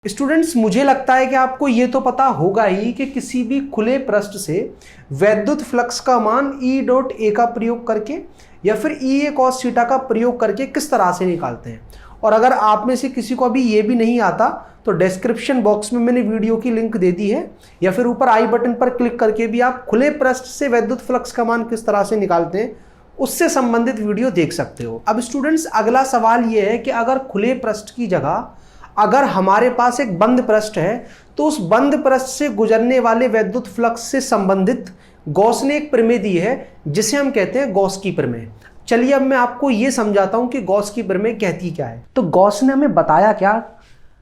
Students, मुझे लगता है कि आपको ये तो पता होगा ही कि किसी भी खुले पृष्ठ से वैद्युत फ्लक्स का मान E.A का प्रयोग करके या फिर EA cos थीटा का प्रयोग करके किस तरह से निकालते हैं। और अगर आप में से किसी को अभी ये भी नहीं आता तो डिस्क्रिप्शन बॉक्स में मैंने वीडियो की लिंक दे दी है, या फिर ऊपर आई बटन पर क्लिक करके भी आप खुले पृष्ठ से वैद्युत फ्लक्स का मान किस तरह से निकालते हैं उससे संबंधित वीडियो देख सकते हो। अब स्टूडेंट्स, अगला सवाल ये है कि अगर खुले पृष्ठ की जगह अगर हमारे पास एक बंद पृष्ठ है तो उस बंद पृष्ठ से गुजरने वाले वैद्युत फ्लक्स से संबंधित गॉस ने एक प्रमेय दी है जिसे हम कहते हैं गॉस की प्रमेय। चलिए अब मैं आपको ये समझाता हूं कि गॉस की प्रमेय कहती क्या है। तो गॉस ने हमें बताया क्या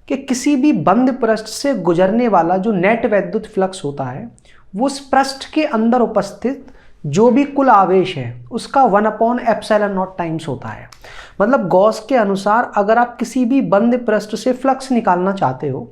कि किसी भी बंद पृष्ठ से गुजरने वाला जो नेट वैद्युत फ्लक्स होता है वो उस पृष्ठ के अंदर उपस्थित जो भी कुल आवेश है उसका 1/ε0 टाइम्स होता है। मतलब गॉस के अनुसार अगर आप किसी भी बंद पृष्ठ से फ्लक्स निकालना चाहते हो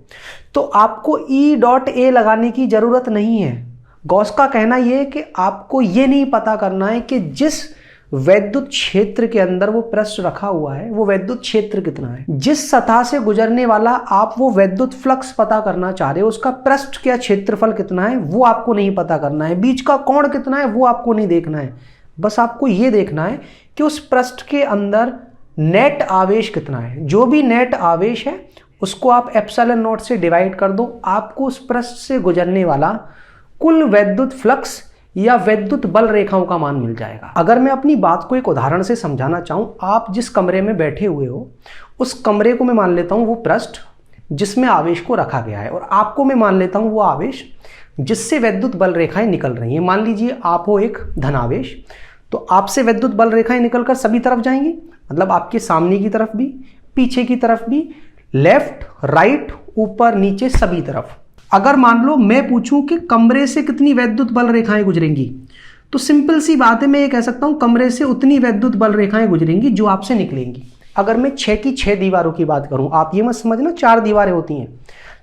तो आपको E.A लगाने की जरूरत नहीं है। गॉस का कहना यह है कि आपको ये नहीं पता करना है कि जिस वैद्युत क्षेत्र के अंदर वो पृष्ठ रखा हुआ है वो वैद्युत क्षेत्र कितना है। जिस सतह से गुजरने वाला आप वो वैद्युत फ्लक्स पता करना चाह रहे हो उसका पृष्ठ क्या क्षेत्रफल कितना है वो आपको नहीं पता करना है। बीच का कोण कितना है वो आपको नहीं देखना है। बस आपको ये देखना है कि उस पृष्ठ के अंदर नेट आवेश कितना है। जो भी नेट आवेश है उसको आप ε0 से डिवाइड कर दो, आपको उस पृष्ठ से गुजरने वाला कुल वैद्युत फ्लक्स या वैद्युत बल रेखाओं का मान मिल जाएगा। अगर मैं अपनी बात को एक उदाहरण से समझाना चाहूं, आप जिस कमरे में बैठे हुए हो उस कमरे को मैं मान लेता हूं वो पृष्ठ जिसमें आवेश को रखा गया है, और आपको मैं मान लेता हूं वो आवेश जिससे वैद्युत बल रेखाएं निकल रही हैं। मान लीजिए आप हो एक धनावेश, तो आपसे वैद्युत बल रेखाएं निकलकर सभी तरफ जाएंगी, मतलब आपके सामने की तरफ भी, पीछे की तरफ भी, लेफ्ट राइट ऊपर नीचे सभी तरफ। अगर मान लो मैं पूछूं कि कमरे से कितनी वैद्युत बल रेखाएं गुजरेंगी, तो सिंपल सी बात है, मैं ये कह सकता हूं कमरे से उतनी वैद्युत बल रेखाएं गुजरेंगी जो आपसे निकलेंगी। अगर मैं 6 की 6 दीवारों की बात करूं, आप ये मत समझना 4 दीवारें होती हैं,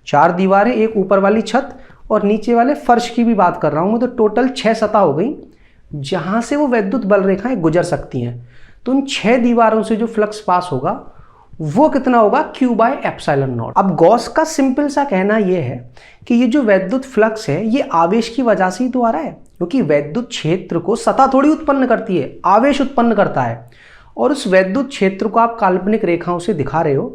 4 दीवारें, एक ऊपर वाली छत और नीचे वाले फर्श की भी बात कर रहा हूं मैं, तो टोटल 6 सतह हो गई जहां से वो वैद्युत बल रेखाएं गुजर सकती हैं। तो उन 6 दीवारों से जो फ्लक्स पास होगा वो कितना होगा, Q/ε0। अब गॉस का सिंपल सा कहना यह है कि ये जो वैद्युत फ्लक्स है ये आवेश की वजह से ही तो आ रहा है, क्योंकि वैद्युत क्षेत्र को सतह थोड़ी उत्पन्न करती है, आवेश उत्पन्न करता है। और उस वैद्युत क्षेत्र को आप काल्पनिक रेखाओं से दिखा रहे हो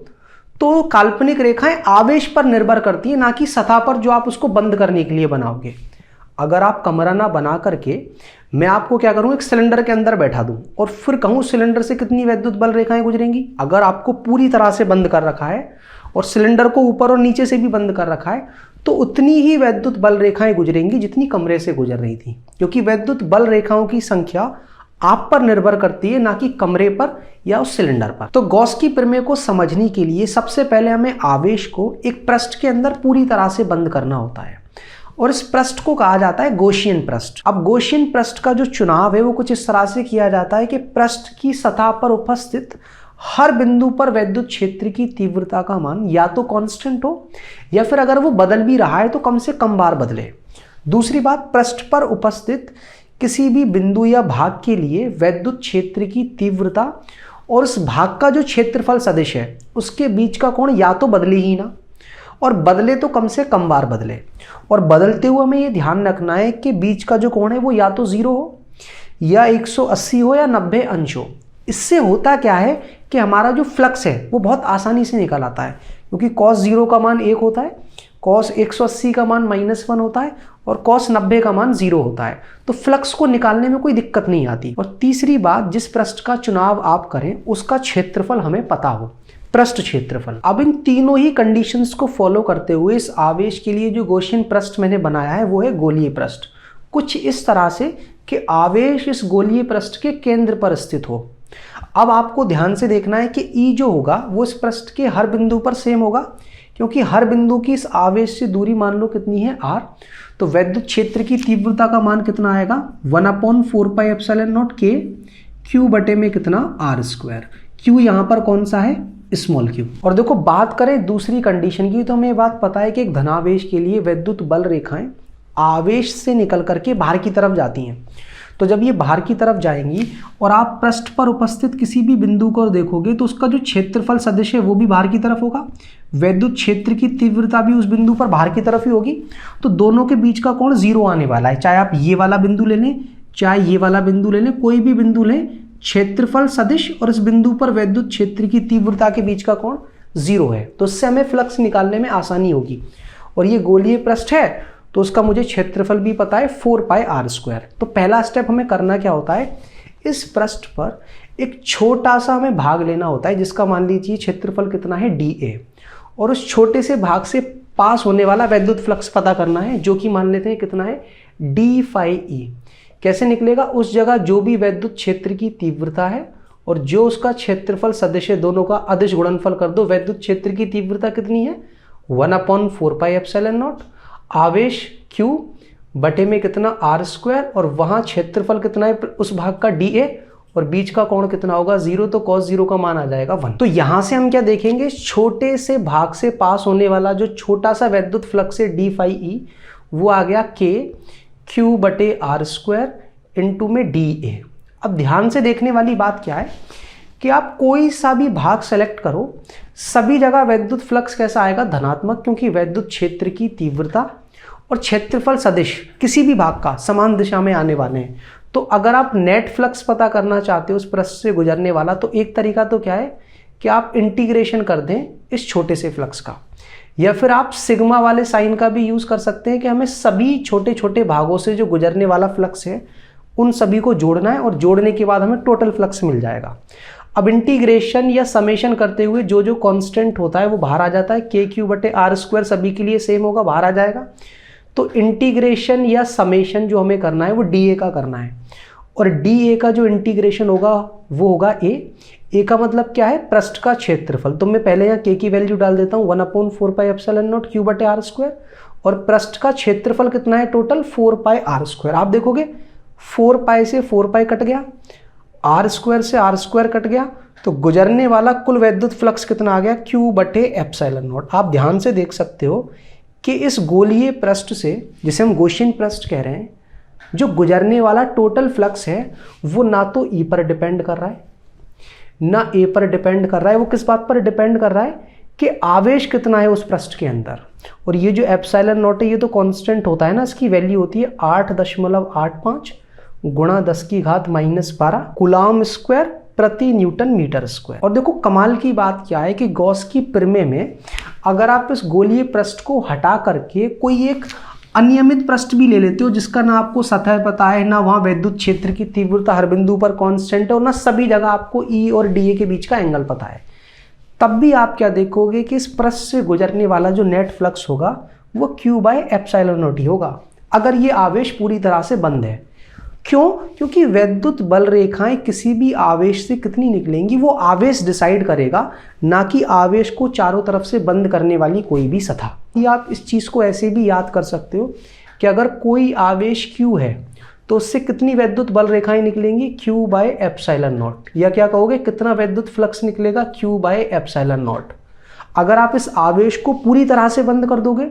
तो काल्पनिक रेखाएं आवेश पर निर्भर करती है, ना कि सतह पर जो आप उसको बंद करने के लिए बनाओगे। अगर आप कमरा ना बना करके मैं आपको क्या करूं, एक सिलेंडर के अंदर बैठा दूं और फिर कहूं सिलेंडर से कितनी वैद्युत बल रेखाएं गुजरेंगी, अगर आपको पूरी तरह से बंद कर रखा है और सिलेंडर को ऊपर और नीचे से भी बंद कर रखा है तो उतनी ही वैद्युत बल रेखाएं गुजरेंगी जितनी कमरे से गुजर रही थी, क्योंकि वैद्युत बल रेखाओं की संख्या आप पर निर्भर करती है, ना कि कमरे पर या उस सिलेंडर पर। तो गॉस की प्रमेय को समझने के लिए सबसे पहले हमें आवेश को एक पृष्ठ के अंदर पूरी तरह से बंद करना होता है, और इस पृष्ठ को कहा जाता है गॉसियन पृष्ठ। अब गॉसियन पृष्ठ का जो चुनाव है वो कुछ इस तरह से किया जाता है कि पृष्ठ की सतह पर उपस्थित हर बिंदु पर वैद्युत क्षेत्र की तीव्रता का मान या तो कांस्टेंट हो या फिर अगर वो बदल भी रहा है तो कम से कम बार बदले। दूसरी बात, पृष्ठ पर उपस्थित किसी भी बिंदु या भाग के लिए वैद्युत क्षेत्र की तीव्रता और उस भाग का जो क्षेत्रफल सदिश है उसके बीच का कोण या तो बदले ही ना, और बदले तो कम से कम बार बदले। और बदलते हुए हमें ये ध्यान रखना है कि बीच का जो कोण है वो या तो 0 हो या 180 हो या 90 अंश हो। इससे होता क्या है कि हमारा जो फ्लक्स है वो बहुत आसानी से निकल आता है, क्योंकि cos 0 का मान 1 होता है, cos 180 का मान -1 होता है और cos 90 का मान 0 होता है। तो फ्लक्स को निकालने में कोई दिक्कत नहीं आती। और तीसरी बात, जिस पृष्ठ का चुनाव आप करें उसका क्षेत्रफल हमें पता हो, पृष्ठ क्षेत्रफल। अब इन तीनों ही कंडीशंस को फॉलो करते हुए इस आवेश के लिए जो गॉसियन पृष्ठ मैंने बनाया है वो है गोलीय पृष्ठ। कुछ इस तरह से कि आवेश इस गोलीय पृष्ठ के केंद्र पर स्थित हो। अब आपको ध्यान से देखना है कि E जो होगा वो इस पृष्ठ के हर बिंदु पर सेम होगा, क्योंकि हर बिंदु की इस आवेश से दूरी मान लो कितनी है, R। तो वैद्युत क्षेत्र की तीव्रता का मान कितना आएगा, 1/4πε0 K Q बटे में कितना, R²। Q यहाँ पर कौन सा है, स्मॉल q। और देखो बात करें दूसरी कंडीशन की, तो हमें बात पता है कि एक धनावेश के लिए वैद्युत बल रेखाएं आवेश से निकल करके बाहर की तरफ जाती हैं। तो जब ये बाहर की तरफ जाएंगी और आप पृष्ठ पर उपस्थित किसी भी बिंदु को देखोगे तो उसका जो क्षेत्रफल सदिश है वो भी बाहर की तरफ होगा, वैद्युत क्षेत्र की तीव्रता भी उस बिंदु पर बाहर की तरफ ही होगी। तो दोनों के बीच का कोण 0 आने वाला है। चाहे आप ये वाला बिंदु ले लें, चाहे ये वाला बिंदु ले लें, कोई भी बिंदु लें, क्षेत्रफल सदिश और इस बिंदु पर वैद्युत क्षेत्र की तीव्रता के बीच का कोण 0 है। तो इससे हमें फ्लक्स निकालने में आसानी होगी। और ये गोलीय पृष्ठ है तो उसका मुझे क्षेत्रफल भी पता है 4πr²। तो पहला स्टेप हमें करना क्या होता है, इस पृष्ठ पर एक छोटा सा हमें भाग लेना होता है जिसका मान लीजिए क्षेत्रफल कितना है dA, और उस छोटे से भाग से पास होने वाला वैद्युत फ्लक्स पता करना है जो कि मान लेते हैं कितना है d∅e। कैसे निकलेगा, उस जगह जो भी वैद्युत क्षेत्र की तीव्रता है और जो उसका क्षेत्रफल सदिश है दोनों का अदिश गुणनफल कर दो। वैद्युत क्षेत्र की तीव्रता कितनी है 1/4πε0, आवेश q बटे में कितना r² और वहां क्षेत्रफल कितना है उस भाग का dA और बीच का कोण कितना होगा 0, तो cos 0 का मान आ जाएगा 1। तो यहां से हम क्या देखेंगे, छोटे से भाग से पास होने वाला जो छोटा सा वैद्युत फ्लक्स है d∅e वो आ गया k q बटे r² इंटू में dA। अब ध्यान से देखने वाली बात क्या है कि आप कोई सा भी भाग सेलेक्ट करो, सभी जगह वैद्युत फ्लक्स कैसा आएगा धनात्मक, क्योंकि वैद्युत क्षेत्र की तीव्रता और क्षेत्रफल सदिश किसी भी भाग का समान दिशा में आने वाले हैं। तो अगर आप नेट फ्लक्स पता करना चाहते हो उस पृष्ठ से गुजरने वाला, तो एक तरीका तो क्या है कि आप इंटीग्रेशन कर दें इस छोटे से फ्लक्स का, या फिर आप सिग्मा वाले साइन का भी यूज कर सकते हैं कि हमें सभी छोटे छोटे भागों से जो गुजरने वाला फ्लक्स है उन सभी को जोड़ना है और जोड़ने के बाद हमें टोटल फ्लक्स मिल जाएगा। अब इंटीग्रेशन या समेशन करते हुए जो जो कांस्टेंट होता है वो बाहर आ जाता है, KQ बटे r² सभी के लिए सेम होगा, बाहर आ जाएगा। तो इंटीग्रेशन या समेशन जो हमें करना है वो dA का करना है, और dA का जो इंटीग्रेशन होगा वो होगा A का मतलब क्या है, पृष्ठ का क्षेत्रफल। तो मैं पहले यहाँ K की वैल्यू डाल देता हूँ 1/4πε0 Q बटे r², और पृष्ठ का क्षेत्रफल कितना है टोटल 4πr²। आप देखोगे 4π से 4π कट गया, r² से r² कट गया, तो गुजरने वाला कुल वैद्युत फ्लक्स कितना आ गया Q बटे ε0। आप ध्यान से देख सकते हो कि इस गोलीय पृष्ठ से, जिसे हम गॉसियन पृष्ठ कह रहे हैं, जो गुजरने वाला टोटल फ्लक्स है वो ना तो E पर डिपेंड कर रहा है ना A पर डिपेंड कर रहा है। वो किस बात पर डिपेंड कर रहा है कि आवेश कितना है उस पृष्ठ के अंदर। और ये जो ε0 है ये तो कांस्टेंट होता है ना, इसकी वैल्यू होती है 8.85 गुणा 10⁻12 कूलम स्क्वायर प्रति न्यूटन मीटर स्क्वायर। और देखो कमाल की बात क्या है कि गॉस की प्रमेय में अगर आप इस गोलीय पृष्ठ को हटा करके कोई एक अनियमित पृष्ठ भी ले लेते हो जिसका ना आपको सतह पता है, ना वहाँ वैद्युत क्षेत्र की तीव्रता हर बिंदु पर कांस्टेंट है, और ना सभी जगह आपको E और dA के बीच का एंगल पता है, तब भी आप क्या देखोगे कि इस पृष्ठ से गुजरने वाला जो नेट फ्लक्स होगा वो Q/ε0 ही होगा, अगर ये आवेश पूरी तरह से बंद है। क्यों? क्योंकि वैद्युत बल रेखाएं किसी भी आवेश से कितनी निकलेंगी वो आवेश डिसाइड करेगा, ना कि आवेश को चारों तरफ से बंद करने वाली कोई भी सतह। ये आप इस चीज़ को ऐसे भी याद कर सकते हो कि अगर कोई आवेश Q है तो उससे कितनी वैद्युत बल रेखाएं निकलेंगी Q/ε0, या क्या कहोगे कितना वैद्युत फ्लक्स निकलेगा Q/ε0। अगर आप इस आवेश को पूरी तरह से बंद कर दोगे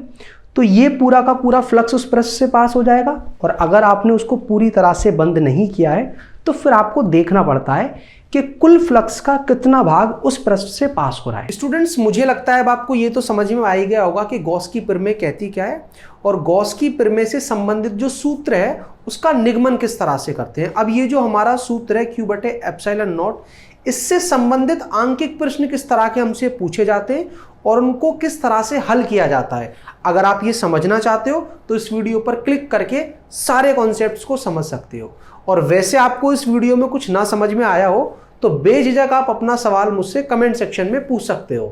तो ये पूरा का पूरा फ्लक्स उस पृष्ठ से पास हो जाएगा, और अगर आपने उसको पूरी तरह से बंद नहीं किया है तो फिर आपको देखना पड़ता है कि कुल फ्लक्स का कितना भाग उस पृष्ठ से पास हो रहा है। स्टूडेंट्स, मुझे लगता है अब आपको ये तो समझ में आ ही गया होगा कि गॉस की प्रमेय कहती क्या है, और गॉस की प्रमेय से संबंधित जो सूत्र है उसका निगमन किस तरह से करते हैं। अब ये जो हमारा सूत्र है Q/ε0, इससे संबंधित आंकिक प्रश्न किस तरह के हमसे पूछे जाते हैं और उनको किस तरह से हल किया जाता है। अगर आप ये समझना चाहते हो तो इस वीडियो पर क्लिक करके सारे कॉन्सेप्ट्स को समझ सकते हो। और वैसे आपको इस वीडियो में कुछ ना समझ में आया हो तो बेझिझक आप अपना सवाल मुझसे कमेंट सेक्शन में पूछ सकते हो।